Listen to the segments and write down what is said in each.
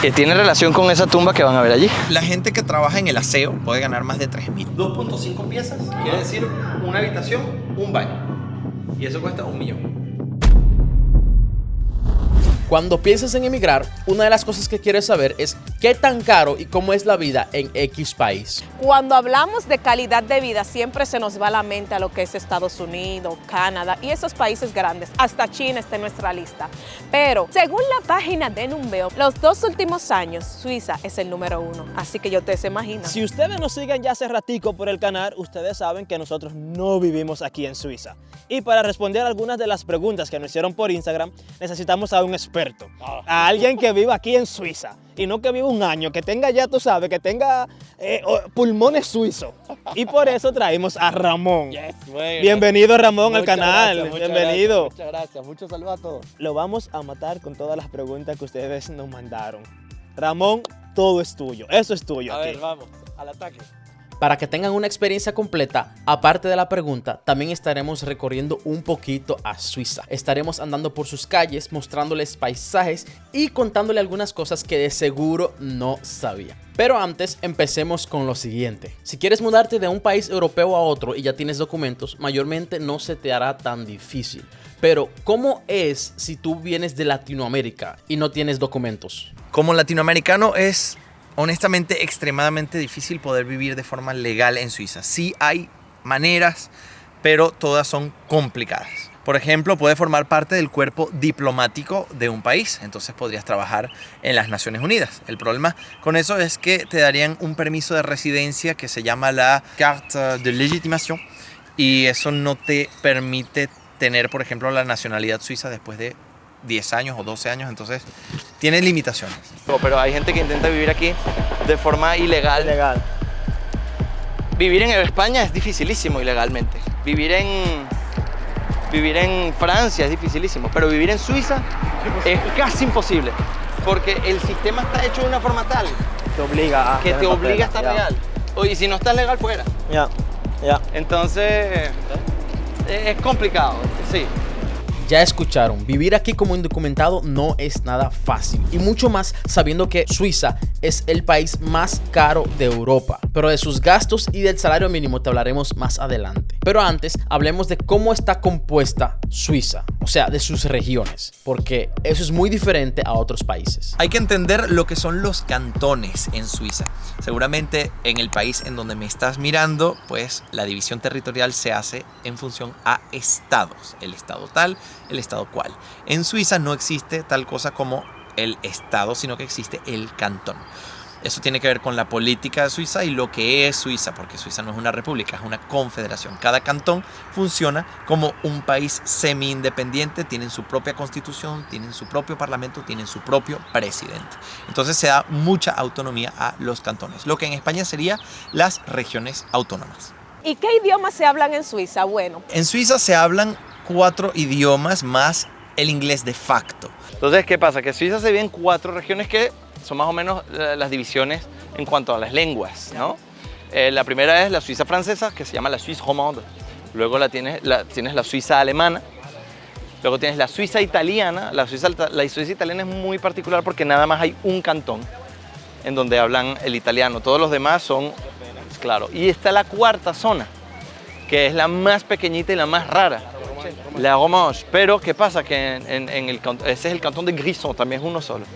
que tiene relación con esa tumba que van a ver allí. La gente que trabaja en el aseo puede ganar más de 3.000. 2.5 piezas, quiere decir una habitación, un baño. Y eso cuesta 1 millón. Cuando piensas en emigrar, una de las cosas que quieres saber es qué tan caro y cómo es la vida en X país. Cuando hablamos de calidad de vida, siempre se nos va a la mente a lo que es Estados Unidos, Canadá y esos países grandes. Hasta China está en nuestra lista. Pero, según la página de Numbeo, los 2 últimos años, Suiza es el número 1. Así que ya ustedes se imaginan. Si ustedes nos siguen ya hace ratico por el canal, ustedes saben que nosotros no vivimos aquí en Suiza. Y para responder algunas de las preguntas que nos hicieron por Instagram, necesitamos a un experto, a alguien que viva aquí en Suiza. Y no que viva un año, que tenga ya, tú sabes, que tenga pulmones suizos. Y por eso traímos a Ramón. Bueno, bienvenido Ramón al canal, gracias, bienvenido. Muchas gracias, muchos saludos a todos. Lo vamos a matar con todas las preguntas que ustedes nos mandaron. Ramón, todo es tuyo, eso es tuyo. A aquí. ver, vamos, al ataque. Para que tengan una experiencia completa, aparte de la pregunta, también estaremos recorriendo un poquito a Suiza. Estaremos andando por sus calles, mostrándoles paisajes y contándole algunas cosas que de seguro no sabía. Pero antes, empecemos con lo siguiente. Si quieres mudarte de un país europeo a otro y ya tienes documentos, mayormente no se te hará tan difícil. Pero, ¿cómo es si tú vienes de Latinoamérica y no tienes documentos? Como latinoamericano es honestamente extremadamente difícil poder vivir de forma legal en Suiza. Sí hay maneras, pero todas son complicadas. Por ejemplo, puedes formar parte del cuerpo diplomático de un país, entonces podrías trabajar en las Naciones Unidas. El problema con eso es que te darían un permiso de residencia que se llama la carte de légitimation y eso no te permite tener, por ejemplo, la nacionalidad suiza después de 10 años o 12 años, entonces tiene limitaciones. Pero hay gente que intenta vivir aquí de forma ilegal. Vivir en España es dificilísimo ilegalmente. Vivir en Francia es dificilísimo, pero vivir en Suiza es casi imposible, porque el sistema está hecho de una forma tal que te obliga a estar legal. Y si no estás legal, fuera. Entonces, es complicado, sí. Ya escucharon, vivir aquí como indocumentado no es nada fácil y mucho más sabiendo que Suiza es el país más caro de Europa, pero de sus gastos y del salario mínimo te hablaremos más adelante. Pero antes hablemos de cómo está compuesta Suiza, o sea, de sus regiones, porque eso es muy diferente a otros países. Hay que entender lo que son los cantones en Suiza. Seguramente en el país en donde me estás mirando, pues la división territorial se hace en función a estados, el estado tal, el estado cual. En Suiza no existe tal cosa como el estado, sino que existe el cantón. Eso tiene que ver con la política de Suiza y lo que es Suiza, porque Suiza no es una república, es una confederación. Cada cantón funciona como un país semi-independiente, tienen su propia constitución, tienen su propio parlamento, tienen su propio presidente. Entonces se da mucha autonomía a los cantones, lo que en España sería las regiones autónomas. ¿Y qué idiomas se hablan en Suiza? Bueno, En Suiza se hablan 4 idiomas más el inglés de facto. Entonces, ¿qué pasa? Que Suiza se divide en 4 regiones que son más o menos las divisiones en cuanto a las lenguas, ¿no? La primera es la Suiza francesa, que se llama la Suisse romande. Luego tienes la Suiza alemana. Luego tienes la Suiza italiana. La Suiza italiana es muy particular porque nada más hay un cantón en donde hablan el italiano. Todos los demás son, claro. Y está la cuarta zona, que es la más pequeñita y la más rara, la Romanche. Pero, ¿qué pasa? Que ese es el cantón de Grisons, también es uno solo.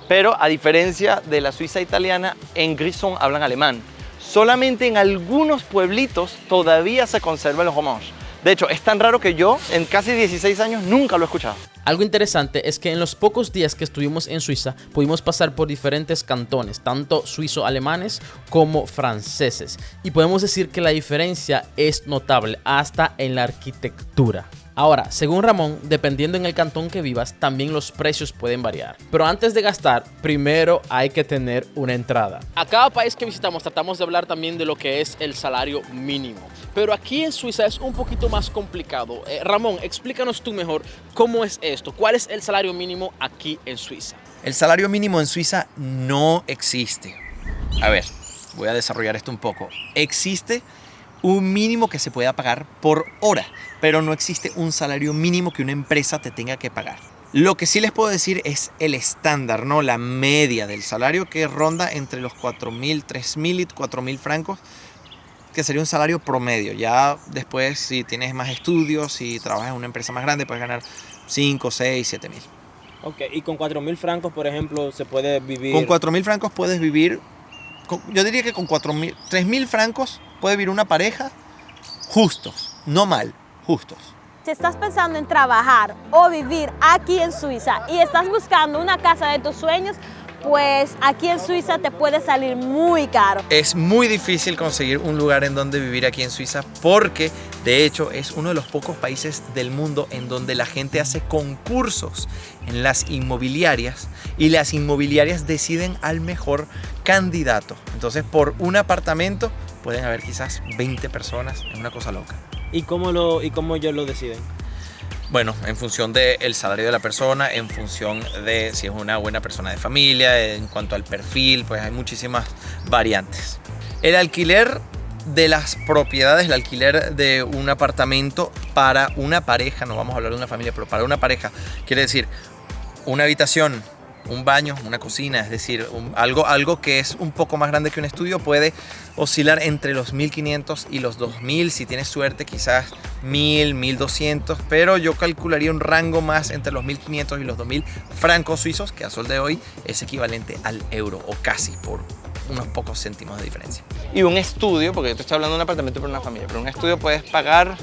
Pero, a diferencia de la Suiza italiana, en Grisons hablan alemán. Solamente en algunos pueblitos todavía se conserva el Romanche. De hecho, es tan raro que yo, en casi 16 años, nunca lo he escuchado. Algo interesante es que en los pocos días que estuvimos en Suiza pudimos pasar por diferentes cantones, tanto suizo-alemanes como franceses. Y podemos decir que la diferencia es notable hasta en la arquitectura. Ahora, según Ramón, dependiendo en el cantón que vivas, también los precios pueden variar. Pero antes de gastar, primero hay que tener una entrada. A cada país que visitamos tratamos de hablar también de lo que es el salario mínimo. Pero aquí en Suiza es un poquito más complicado. Ramón, explícanos tú mejor cómo es esto. ¿Cuál es el salario mínimo aquí en Suiza? El salario mínimo en Suiza no existe. A ver, voy a desarrollar esto un poco. Existe un mínimo que se pueda pagar por hora, pero no existe un salario mínimo que una empresa te tenga que pagar. Lo que sí les puedo decir es el estándar, ¿no? La media del salario que ronda entre los 4.000, 3.000 y 4.000 francos, que sería un salario promedio. Ya después, si tienes más estudios, si trabajas en una empresa más grande, puedes ganar 5, 6, 7.000. Ok, y con 4.000 francos, por ejemplo, se puede vivir... Con 4.000 francos puedes vivir, yo diría que con 3.000 francos puede vivir una pareja justos, no mal, justos. Si estás pensando en trabajar o vivir aquí en Suiza y estás buscando una casa de tus sueños, pues aquí en Suiza te puede salir muy caro. Es muy difícil conseguir un lugar en donde vivir aquí en Suiza porque, de hecho, es uno de los pocos países del mundo en donde la gente hace concursos en las inmobiliarias y las inmobiliarias deciden al mejor candidato. Entonces, por un apartamento pueden haber quizás 20 personas, es una cosa loca. ¿Y cómo ellos lo deciden? Bueno, en función del salario de la persona, en función de si es una buena persona de familia, en cuanto al perfil, pues hay muchísimas variantes. El alquiler de las propiedades, el alquiler de un apartamento para una pareja, no vamos a hablar de una familia, pero para una pareja, quiere decir una habitación, un baño, una cocina, es decir, algo que es un poco más grande que un estudio, puede oscilar entre los 1.500 y los 2.000, si tienes suerte quizás 1.000, 1.200, pero yo calcularía un rango más entre los 1.500 y los 2.000 francos suizos, que a sol de hoy es equivalente al euro, o casi, por unos pocos céntimos de diferencia. Y un estudio, porque yo te estoy hablando de un apartamento para una familia, pero un estudio puedes pagar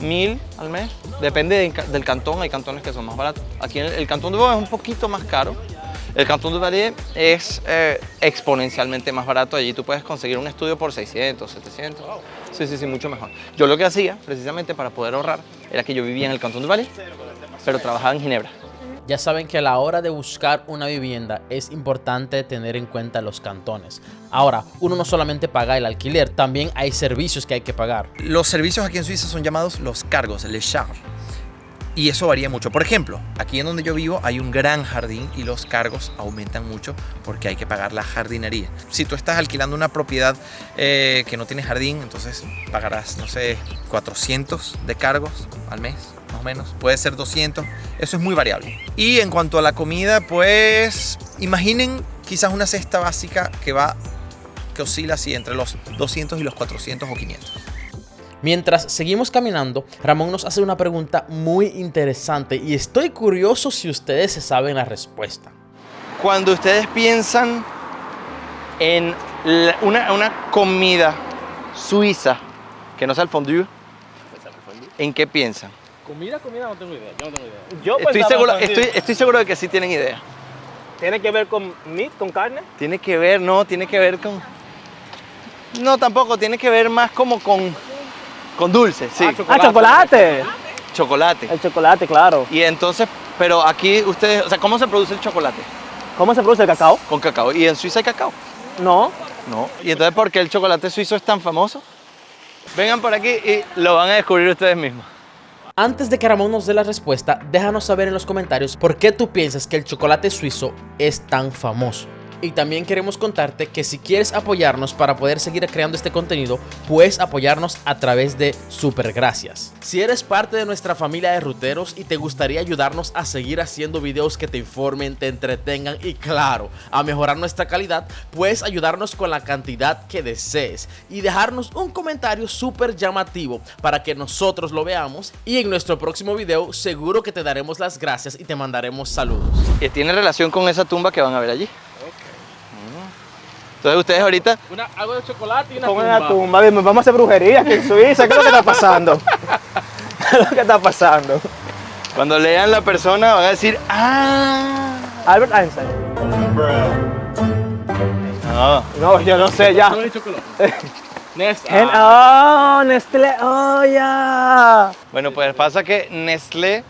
1.000 al mes, depende del cantón, hay cantones que son más baratos. Aquí en el cantón de Vaud es un poquito más caro, el cantón de Valais es exponencialmente más barato, allí tú puedes conseguir un estudio por 600, 700, sí, mucho mejor. Yo lo que hacía, precisamente para poder ahorrar, era que yo vivía en el cantón de Valais, pero trabajaba en Ginebra. Ya saben que a la hora de buscar una vivienda es importante tener en cuenta los cantones. Ahora, uno no solamente paga el alquiler, también hay servicios que hay que pagar. Los servicios aquí en Suiza son llamados los cargos, les charges. Y eso varía mucho. Por ejemplo, aquí en donde yo vivo hay un gran jardín y los cargos aumentan mucho porque hay que pagar la jardinería. Si tú estás alquilando una propiedad que no tiene jardín, entonces pagarás, no sé, 400 de cargos al mes, más o menos. Puede ser 200. Eso es muy variable. Y en cuanto a la comida, pues imaginen quizás una cesta básica que oscila así entre los 200 y los 400 o 500. Mientras seguimos caminando, Ramón nos hace una pregunta muy interesante y estoy curioso si ustedes se saben la respuesta. Cuando ustedes piensan en una comida suiza que no sea el fondue, ¿en qué piensan? Comida no tengo idea, yo no tengo idea. Yo Estoy seguro de que sí tienen idea. ¿Tiene que ver con meat, con carne? Tiene que ver con... No, tampoco, tiene que ver más como con dulce, sí. ¡Chocolate! Chocolate. El chocolate, claro. Y entonces, pero aquí ustedes, o sea, ¿cómo se produce el chocolate? ¿Cómo se produce el cacao? Con cacao. ¿Y en Suiza hay cacao? No. No. ¿Y entonces por qué el chocolate suizo es tan famoso? Vengan por aquí y lo van a descubrir ustedes mismos. Antes de que Ramón nos dé la respuesta, déjanos saber en los comentarios por qué tú piensas que el chocolate suizo es tan famoso. Y también queremos contarte que si quieres apoyarnos para poder seguir creando este contenido, puedes apoyarnos a través de Supergracias. Si eres parte de nuestra familia de ruteros y te gustaría ayudarnos a seguir haciendo videos que te informen, te entretengan y claro, a mejorar nuestra calidad, puedes ayudarnos con la cantidad que desees y dejarnos un comentario súper llamativo para que nosotros lo veamos y en nuestro próximo video seguro que te daremos las gracias y te mandaremos saludos. Y tiene relación con esa tumba que van a ver allí. Entonces ustedes ahorita... Algo de chocolate y una Pongan tumba. una tumba, dime, vamos a hacer brujería aquí en Suiza. ¿Qué es lo que está pasando? ¿Qué es lo que está pasando? Cuando lean la persona van a decir, ¡ah! Albert Einstein. No. No, yo no sé ya. No de chocolate. Oh, Nestlé, oh, ya. Bueno, pues pasa que Nestlé,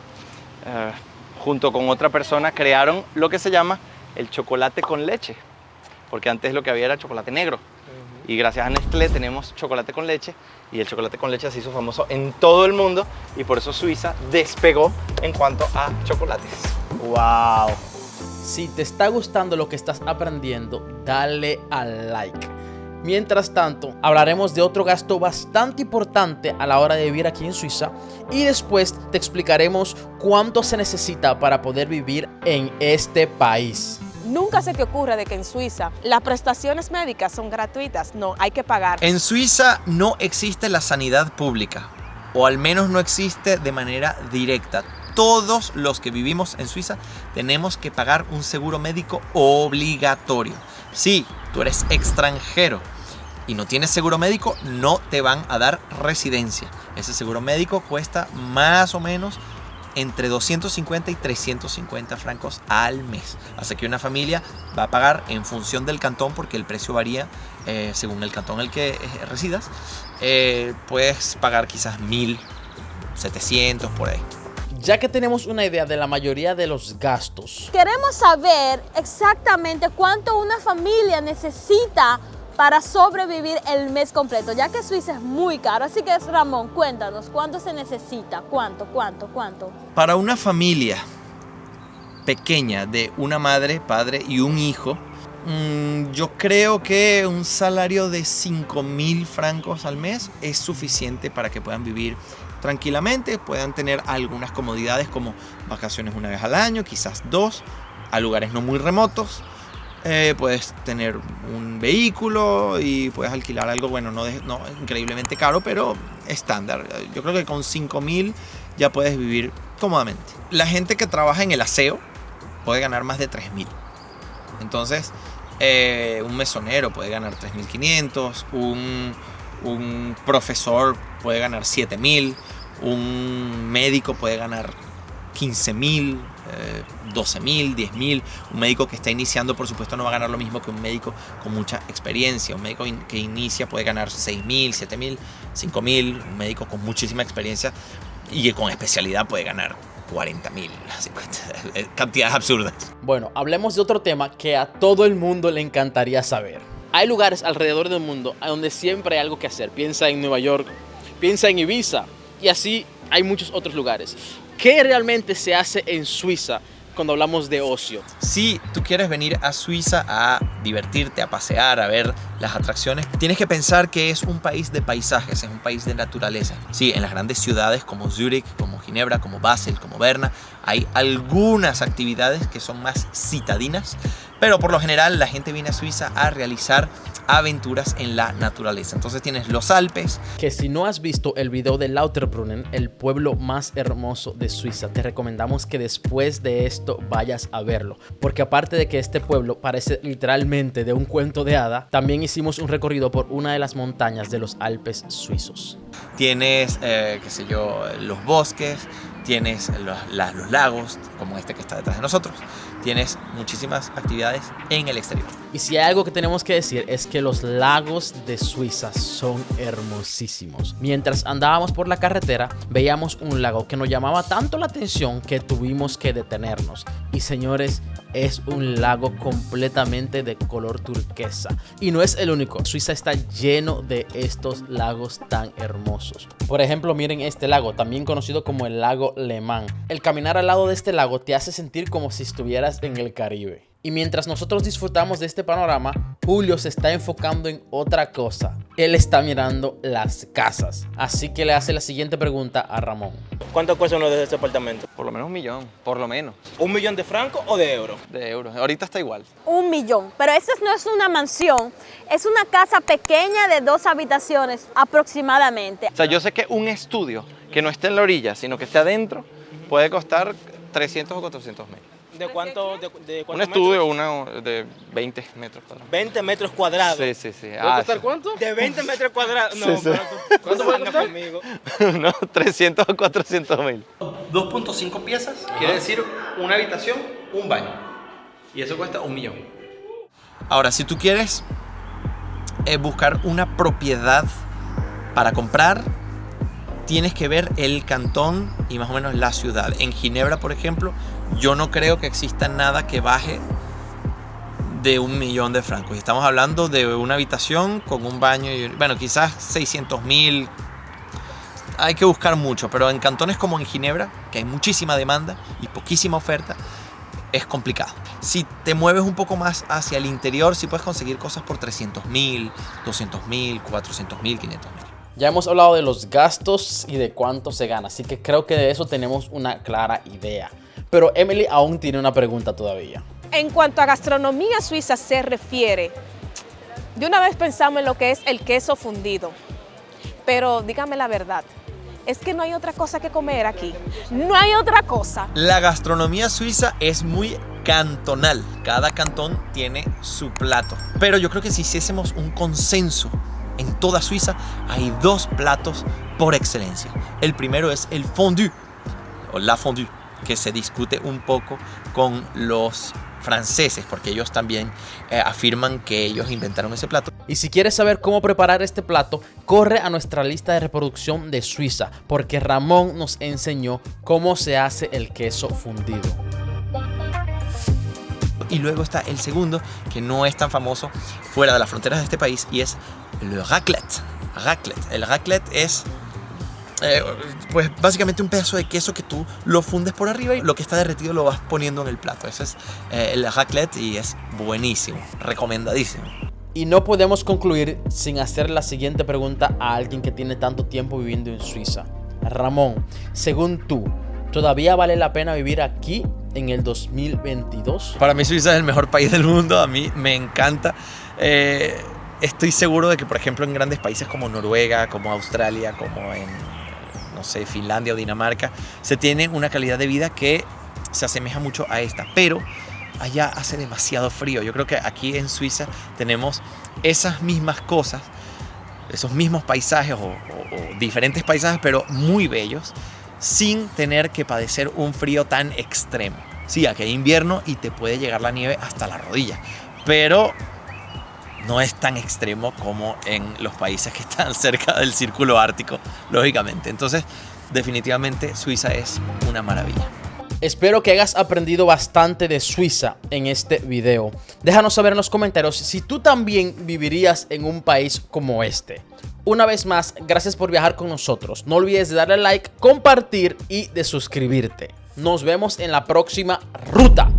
junto con otra persona, crearon lo que se llama el chocolate con leche. Porque antes lo que había era chocolate negro. Y gracias a Nestlé tenemos chocolate con leche. Y el chocolate con leche se hizo famoso en todo el mundo. Y por eso Suiza despegó en cuanto a chocolates. Wow. Si te está gustando lo que estás aprendiendo, dale al like. Mientras tanto, hablaremos de otro gasto bastante importante a la hora de vivir aquí en Suiza y después te explicaremos cuánto se necesita para poder vivir en este país. Nunca se te ocurre de que en Suiza las prestaciones médicas son gratuitas. No, hay que pagar. En Suiza no existe la sanidad pública, o al menos no existe de manera directa. Todos los que vivimos en Suiza tenemos que pagar un seguro médico obligatorio. Si tú eres extranjero y no tienes seguro médico, no te van a dar residencia. Ese seguro médico cuesta más o menos entre 250 y 350 francos al mes. Así que una familia va a pagar en función del cantón, porque el precio varía según el cantón en el que residas. Puedes pagar quizás 1.700 por ahí. Ya que tenemos una idea de la mayoría de los gastos, Queremos saber exactamente cuánto una familia necesita para sobrevivir el mes completo, ya que Suiza es muy caro. Así que, Ramón, cuéntanos, ¿cuánto se necesita? ¿Cuánto? Para una familia pequeña de una madre, padre y un hijo, yo creo que un salario de 5.000 francos al mes es suficiente para que puedan vivir tranquilamente, puedan tener algunas comodidades como vacaciones una vez al año, quizás 2, a lugares no muy remotos. Puedes tener un vehículo y puedes alquilar algo, bueno, no increíblemente caro, pero estándar. Yo creo que con 5.000 ya puedes vivir cómodamente. La gente que trabaja en el aseo puede ganar más de 3.000. Entonces, un mesonero puede ganar 3.500, un profesor puede ganar 7.000, un médico puede ganar 15.000, 12.000, 10.000. Un médico que está iniciando, por supuesto, no va a ganar lo mismo que un médico con mucha experiencia. Un médico que inicia puede ganar 6.000, 7.000, 5.000. Un médico con muchísima experiencia y con especialidad puede ganar 40.000, 50, cantidades absurdas. bueno, hablemos de otro tema que a todo el mundo le encantaría saber. Hay lugares alrededor del mundo donde siempre hay algo que hacer. Piensa en Nueva York, piensa en Ibiza y así hay muchos otros lugares. ¿Qué realmente se hace en Suiza cuando hablamos de ocio? Si tú quieres venir a Suiza a divertirte, a pasear, a ver las atracciones, tienes que pensar que es un país de paisajes, es un país de naturaleza. Sí, en las grandes ciudades como Zúrich, como Ginebra, como Basel, como Berna, hay algunas actividades que son más citadinas, pero por lo general la gente viene a Suiza a realizar aventuras en la naturaleza. Entonces tienes los Alpes. Que si no has visto el video de Lauterbrunnen, el pueblo más hermoso de Suiza, te recomendamos que después de esto vayas a verlo. Porque aparte de que este pueblo parece literalmente de un cuento de hada, también hicimos un recorrido por una de las montañas de los Alpes suizos. Tienes, los bosques, tienes los lagos, como este que está detrás de nosotros. Tienes muchísimas actividades en el exterior. Y si hay algo que tenemos que decir es que los lagos de Suiza son hermosísimos. Mientras andábamos por la carretera, veíamos un lago que nos llamaba tanto la atención que tuvimos que detenernos. Y señores, es un lago completamente de color turquesa. Y no es el único. Suiza está lleno de estos lagos tan hermosos. Por ejemplo, miren este lago, también conocido como el lago Le Mans. El caminar al lado de este lago te hace sentir como si estuvieras en el Caribe. Y mientras nosotros disfrutamos de este panorama, Julio se está enfocando en otra cosa. Él está mirando las casas. Así que le hace la siguiente pregunta a Ramón. ¿Cuánto cuesta uno de este apartamento? Por lo menos 1.000.000, por lo menos, ¿1 millón de francos o de euros? de euros. Ahorita está igual. 1 millón. Pero esta no es una mansión, es una casa pequeña de 2 habitaciones aproximadamente. O sea, yo sé que un estudio que no esté en la orilla, sino que esté adentro, puede costar 300 o 400 mil. ¿De cuánto? Un estudio de 20 metros cuadrados. 20 metros cuadrados. Sí, sí, sí. ¿Puede costar cuánto? De 20 metros cuadrados. No, Sí, sí. pero ¿Cuánto puede costar? conmigo. No, 300 o 400 mil. 2.5 piezas, quiere decir una habitación, un baño. Y eso cuesta 1 millón. Ahora, si tú quieres buscar una propiedad para comprar, tienes que ver el cantón y más o menos la ciudad. En Ginebra, por ejemplo, yo no creo que exista nada que baje de 1 millón de francos. Estamos hablando de una habitación con un baño y, bueno, quizás 600.000. Hay que buscar mucho, pero en cantones como en Ginebra, que hay muchísima demanda y poquísima oferta, es complicado. Si te mueves un poco más hacia el interior, sí puedes conseguir cosas por 300.000, 200.000, 400.000, 500.000. Ya hemos hablado de los gastos y de cuánto se gana, así que creo que de eso tenemos una clara idea. Pero Emily aún tiene una pregunta todavía. En cuanto a gastronomía suiza se refiere, de una vez pensamos en lo que es el queso fundido, pero dígame la verdad, es que no hay otra cosa que comer aquí, no hay otra cosa. La gastronomía suiza es muy cantonal, cada cantón tiene su plato, pero yo creo que si hiciésemos un consenso en toda Suiza, hay 2 platos por excelencia. El primero es el fondue, o la fondue, que se discute un poco con los franceses, porque ellos también afirman que ellos inventaron ese plato. Y si quieres saber cómo preparar este plato, corre a nuestra lista de reproducción de Suiza, porque Ramón nos enseñó cómo se hace el queso fundido. Y luego está el segundo, que no es tan famoso fuera de las fronteras de este país, y es el raclette. El raclette es pues básicamente un pedazo de queso que tú lo fundes por arriba y lo que está derretido lo vas poniendo en el plato. Ese es el raclette y es buenísimo, recomendadísimo. Y no podemos concluir sin hacer la siguiente pregunta a alguien que tiene tanto tiempo viviendo en Suiza. Ramón, según tú, ¿todavía vale la pena vivir aquí en el 2022? Para mí Suiza es el mejor país del mundo, a mí me encanta. Estoy seguro de que, por ejemplo, en grandes países como Noruega, como Australia, como en, no sé, Finlandia o Dinamarca, se tiene una calidad de vida que se asemeja mucho a esta, pero allá hace demasiado frío. Yo creo que aquí en Suiza tenemos esas mismas cosas, esos mismos paisajes o diferentes paisajes, pero muy bellos, sin tener que padecer un frío tan extremo. Sí, aquí hay invierno y te puede llegar la nieve hasta la rodilla, pero no es tan extremo como en los países que están cerca del círculo ártico, lógicamente. Entonces, definitivamente Suiza es una maravilla. Espero que hayas aprendido bastante de Suiza en este video. Déjanos saber en los comentarios si tú también vivirías en un país como este. Una vez más, gracias por viajar con nosotros. No olvides de darle like, compartir y de suscribirte. Nos vemos en la próxima ruta.